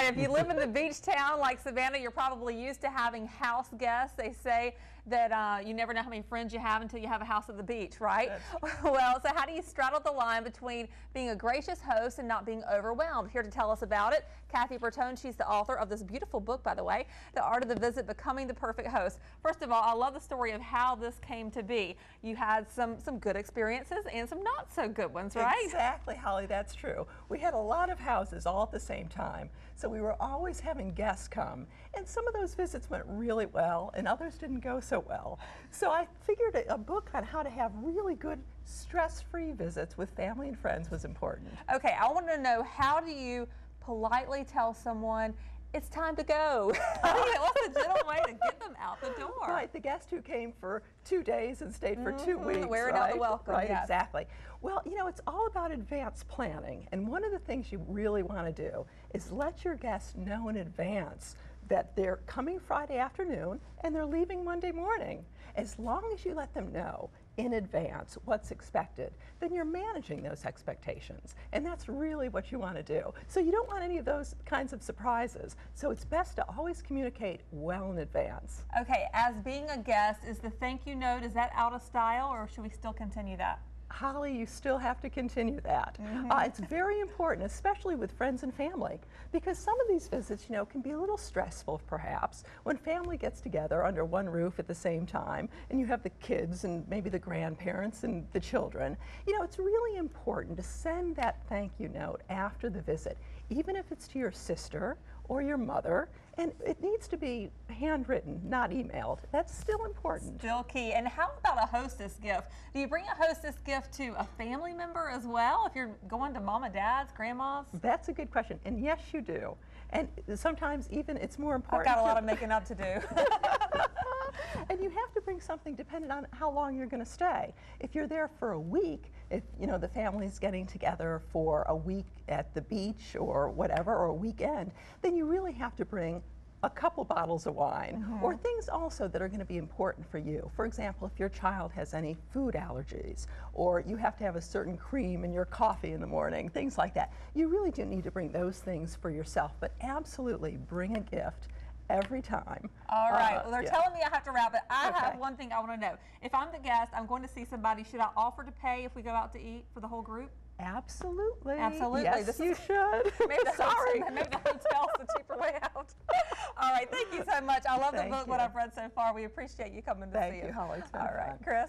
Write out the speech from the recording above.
right, if you live in the beach town like Savannah, you're probably used to having house guests. They say that you never know how many friends you have until you have a house at the beach, right? Well, so how do you straddle the line between being a gracious host and not being overwhelmed? Here to tell us about it, Kathy Bertone. She's the author of this beautiful book, by the way, The Art of the Visit, Becoming the Perfect Host. First of all, I love the story of how this came to be. You had some good experiences and some not so good ones, right? Exactly, Holly, that's true. We had a lot of houses all at the same time, so we were always having guests come, and some of those visits went really well and others didn't go so well. So I figured a book on how to have really good stress-free visits with family and friends was important. Okay, I want to know, how do you politely tell someone it's time to go? What's the gentle way to get them out the door? Right, the guest who came for 2 days and stayed for 2 weeks. Wearing out the welcome. Right, yes. Exactly. Well, you know, it's all about advanced planning, and one of the things you really want to do is let your guests know in advance that they're coming Friday afternoon and they're leaving Monday morning. As long as you let them know in advance what's expected, then you're managing those expectations, and that's really what you want to do. So you don't want any of those kinds of surprises, so it's best to always communicate well in advance. Okay, as being a guest, is the thank you note, is that out of style, or should we still continue that? Holly, you still have to continue that. It's very important, especially with friends and family, because some of these visits, you know, can be a little stressful perhaps when family gets together under one roof at the same time, and you have the kids and maybe the grandparents and the children. You know, it's really important to send that thank you note after the visit, even if it's to your sister or your mother, and it needs to be handwritten, not emailed. That's still important. Still key. And how about a hostess gift? Do you bring a hostess gift to a family member as well, if you're going to mom and dad's, grandma's? That's a good question, and yes, you do. And sometimes even it's more important. I've got a lot of making up to do. And you have to bring something depending on how long you're going to stay. If you're there for a week, if you know the family's getting together for a week at the beach or whatever, or a weekend, then you really have to bring a couple bottles of wine, or things also that are going to be important for you. For example, if your child has any food allergies, or you have to have a certain cream in your coffee in the morning, things like that. You really do need to bring those things for yourself, but absolutely bring a gift every time. All right, well, they're telling me I have to wrap it. I have one thing I want to know. If I'm the guest, I'm going to see somebody, should I offer to pay if we go out to eat for the whole group? Absolutely. Absolutely. Yes, you should. Maybe the hotel's the cheaper way out. All right, thank you so much. I love the book, what I've read so far. We appreciate you coming to see it. Thank you, Holly. All right, Chris.